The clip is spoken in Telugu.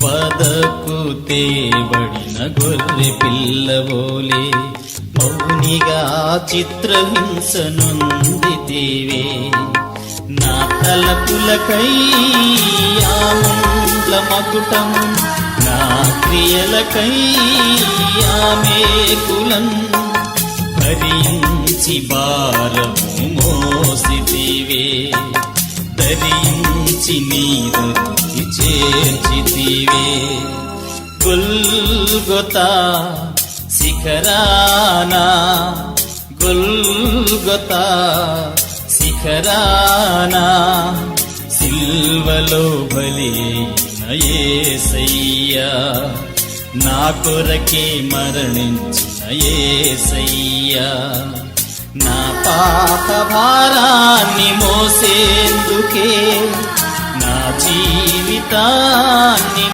వదకు తేబడిన గొర్రె పిల్లవోలే మౌనిగా చిత్రహింస నొందితేవే. నా తలపులకై ఆముండ్ల మకుటము, నా క్రియలకై ఆమె కులం భరించి భారము మోసితివే. ధరించి నీదరికి చేర్చితివే. గొల్గొతా శిఖరానా, గొల్గొతా శిఖరానా, సిల్వలో బలైన యేసయ్యా, నా కొరకే మరణించిన యేసయ్యా. నా పాప భారాన్ని మోసేందుకే నా జీవితాన్ని